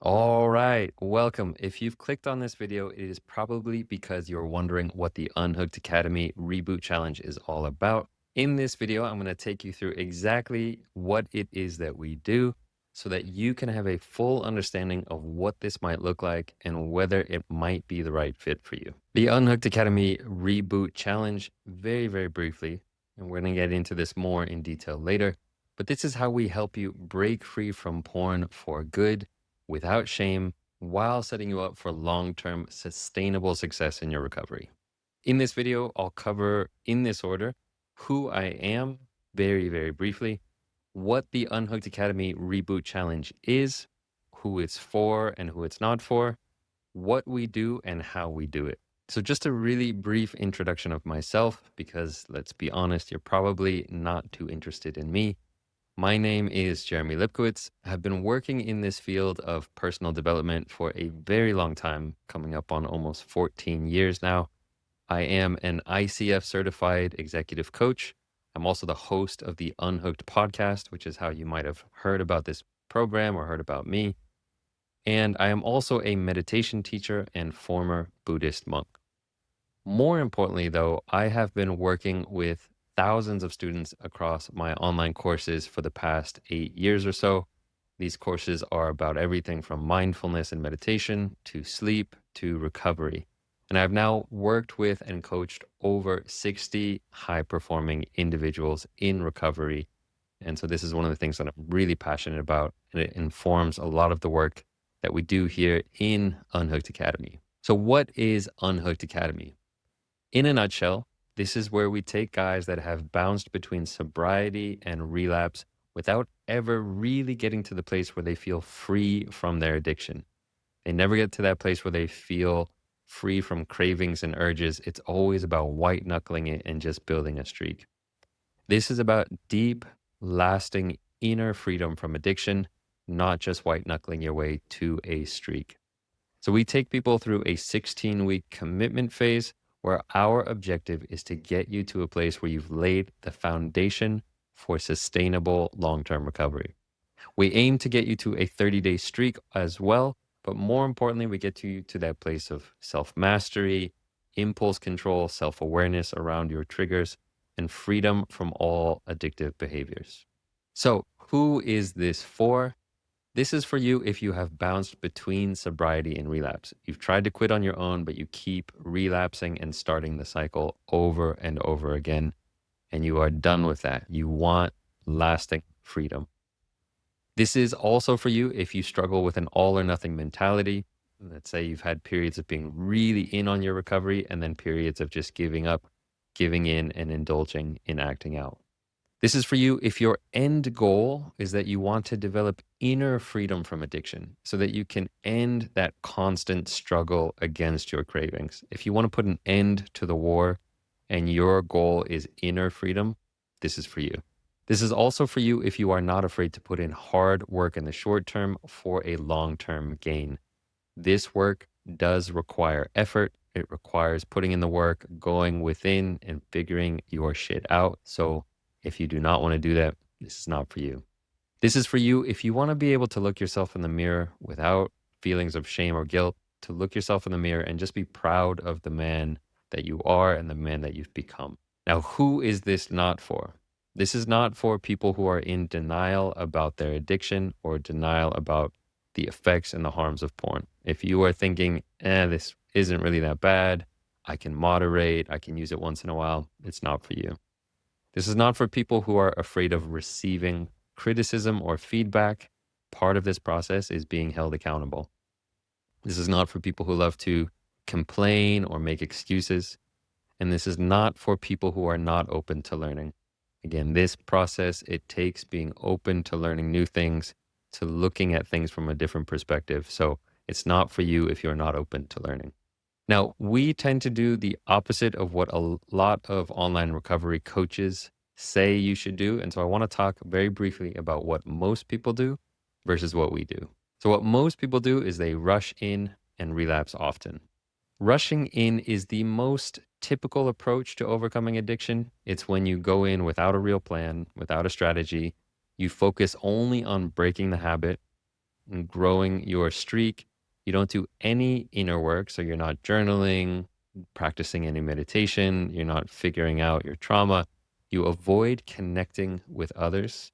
All right, welcome. If you've clicked on this video, it is probably because you're wondering what the Unhooked Academy Reboot Challenge is all about. In this video, I'm going to take you through exactly what it is that we do so that you can have a full understanding of what this might look like and whether it might be the right fit for you. The Unhooked Academy Reboot Challenge, very briefly, and we're going to get into this more in detail later, but this is how we help you break free from porn for good without shame while setting you up for long-term sustainable success in your recovery. In this video, I'll cover in this order who I am very briefly, what the Unhooked Academy Reboot Challenge is, who it's for and who it's not for, what we do and how we do it. So just a really brief introduction of myself, because let's be honest, you're probably not too interested in me. My name is Jeremy Lipkowitz. I've been working in this field of personal development for a very long time, coming up on almost 14 years now. I am an ICF certified executive coach. I'm also the host of the Unhooked podcast, which is how you might have heard about this program or heard about me. And I am also a meditation teacher and former Buddhist monk. More importantly, though, I have been working with thousands of students across my online courses for the past 8 years or so. These courses are about everything from mindfulness and meditation to sleep to recovery. And I've now worked with and coached over 60 high performing individuals in recovery. And so this is one of the things that I'm really passionate about, and it informs a lot of the work that we do here in Unhooked Academy. So what is Unhooked Academy? In a nutshell, this is where we take guys that have bounced between sobriety and relapse without ever really getting to the place where they feel free from their addiction. They never get to that place where they feel free from cravings and urges. It's always about white knuckling it and just building a streak. This is about deep, lasting inner freedom from addiction, not just white knuckling your way to a streak. So we take people through a 16-week commitment phase where our objective is to get you to a place where you've laid the foundation for sustainable long-term recovery. We aim to get you to a 30-day streak as well, but more importantly, we get you to that place of self-mastery, impulse control, self-awareness around your triggers, and freedom from all addictive behaviors. So who is this for? This is for you if you have bounced between sobriety and relapse. You've tried to quit on your own, but you keep relapsing and starting the cycle over and over again, and you are done with that. You want lasting freedom. This is also for you if you struggle with an all or nothing mentality. Let's say you've had periods of being really in on your recovery and then periods of just giving up, giving in, and indulging in acting out. This is for you if your end goal is that you want to develop inner freedom from addiction so that you can end that constant struggle against your cravings. If you want to put an end to the war and your goal is inner freedom, this is for you. This is also for you if you are not afraid to put in hard work in the short term for a long-term gain. This work does require effort. It requires putting in the work, going within and figuring your shit out. So if you do not want to do that, this is not for you. This is for you if you want to be able to look yourself in the mirror without feelings of shame or guilt, to look yourself in the mirror and just be proud of the man that you are and the man that you've become. Now, who is this not for? This is not for people who are in denial about their addiction or denial about the effects and the harms of porn. If you are thinking, this isn't really that bad, I can moderate, I can use it once in a while, it's not for you. This is not for people who are afraid of receiving criticism or feedback. Part of this process is being held accountable. This is not for people who love to complain or make excuses. And this is not for people who are not open to learning. Again, this process, it takes being open to learning new things, to looking at things from a different perspective. So it's not for you if you're not open to learning. Now, we tend to do the opposite of what a lot of online recovery coaches say you should do. And so I want to talk very briefly about what most people do versus what we do. So what most people do is they rush in and relapse often. Rushing in is the most typical approach to overcoming addiction. It's when you go in without a real plan, without a strategy. You focus only on breaking the habit. and growing your streak. You don't do any inner work. So you're not journaling, practicing any meditation. You're not figuring out your trauma. You avoid connecting with others.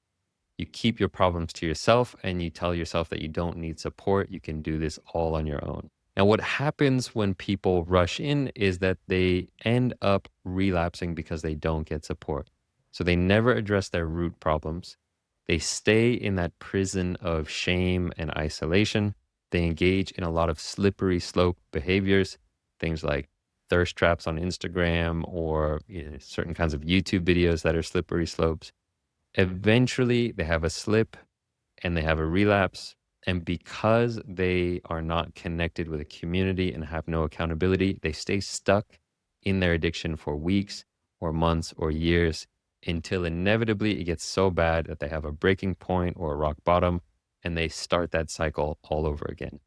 You keep your problems to yourself and you tell yourself that you don't need support. You can do this all on your own. Now, what happens when people rush in is that they end up relapsing because they don't get support. So they never address their root problems. They stay in that prison of shame and isolation. They engage in a lot of slippery slope behaviors, things like thirst traps on Instagram or certain kinds of YouTube videos that are slippery slopes. Eventually, they have a slip and they have a relapse. And because they are not connected with a community and have no accountability, they stay stuck in their addiction for weeks or months or years until inevitably it gets so bad that they have a breaking point or a rock bottom and they start that cycle all over again.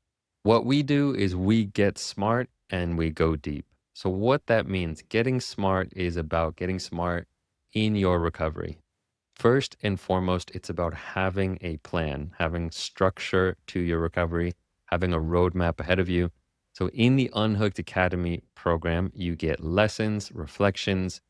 What we do is we get smart and we go deep. So, what that means, getting smart is about getting smart in your recovery. First and foremost, it's about having a plan, having structure to your recovery, having a roadmap ahead of you. So, in the Unhooked Academy program, you get lessons, reflections,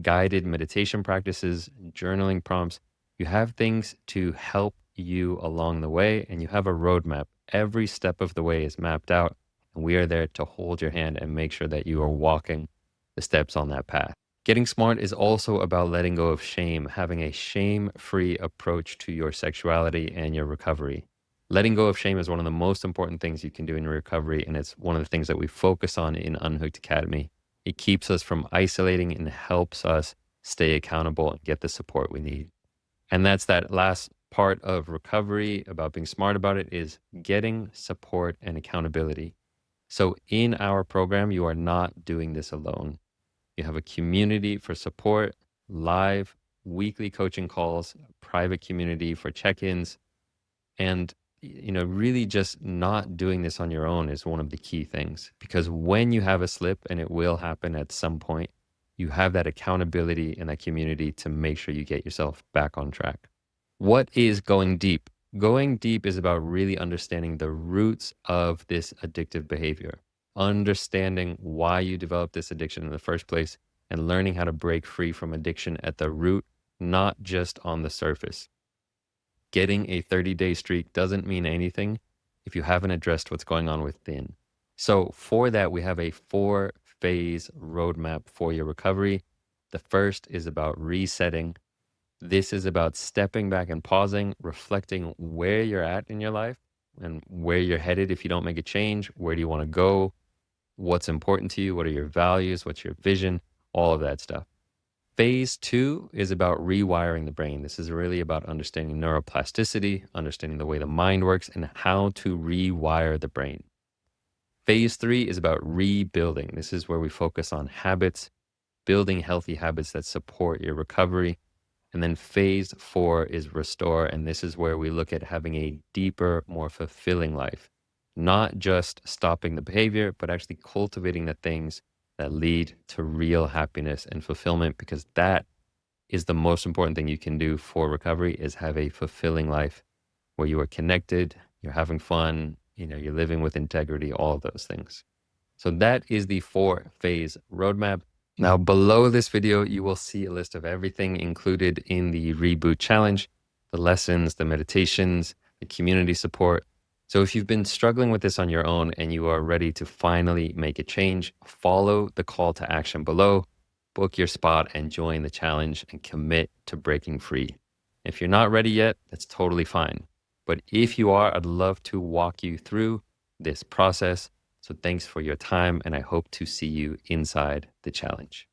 guided meditation practices, journaling prompts. You have things to help you along the way, and you have a roadmap. Every step of the way is mapped out, and we are there to hold your hand and make sure that you are walking the steps on that path. Getting smart is also about letting go of shame, having a shame free approach to your sexuality and your recovery. Letting go of shame is one of the most important things you can do in your recovery, and it's one of the things that we focus on in Unhooked Academy. It keeps us from isolating and helps us stay accountable and get the support we need. And that's that last part of recovery about being smart about it is getting support and accountability. So in our program, you are not doing this alone. You have a community for support, live weekly coaching calls, a private community for check-ins, and really just not doing this on your own is one of the key things. Because when you have a slip, and it will happen at some point, you have that accountability and that community to make sure you get yourself back on track. What is going deep? Going deep is about really understanding the roots of this addictive behavior, understanding why you developed this addiction in the first place, and learning how to break free from addiction at the root, not just on the surface. Getting a 30-day streak doesn't mean anything if you haven't addressed what's going on within. So for that, we have a 4-phase roadmap for your recovery. The first is about resetting. This is about stepping back and pausing, reflecting where you're at in your life and where you're headed if you don't make a change. Where do you want to go? What's important to you? What are your values? What's your vision? All of that stuff. Phase 2 is about rewiring the brain. This is really about understanding neuroplasticity, understanding the way the mind works, and how to rewire the brain. Phase 3 is about rebuilding. This is where we focus on habits, building healthy habits that support your recovery. And then phase 4 is restore. And this is where we look at having a deeper, more fulfilling life, not just stopping the behavior, but actually cultivating the things that lead to real happiness and fulfillment, because that is the most important thing you can do for recovery, is have a fulfilling life where you are connected, you're having fun, you're living with integrity, all of those things. So that is the 4-phase roadmap. Now, below this video, you will see a list of everything included in the Reboot Challenge, the lessons, the meditations, the community support. So if you've been struggling with this on your own and you are ready to finally make a change, follow the call to action below, book your spot and join the challenge and commit to breaking free. If you're not ready yet, that's totally fine. But if you are, I'd love to walk you through this process. So thanks for your time, and I hope to see you inside the challenge.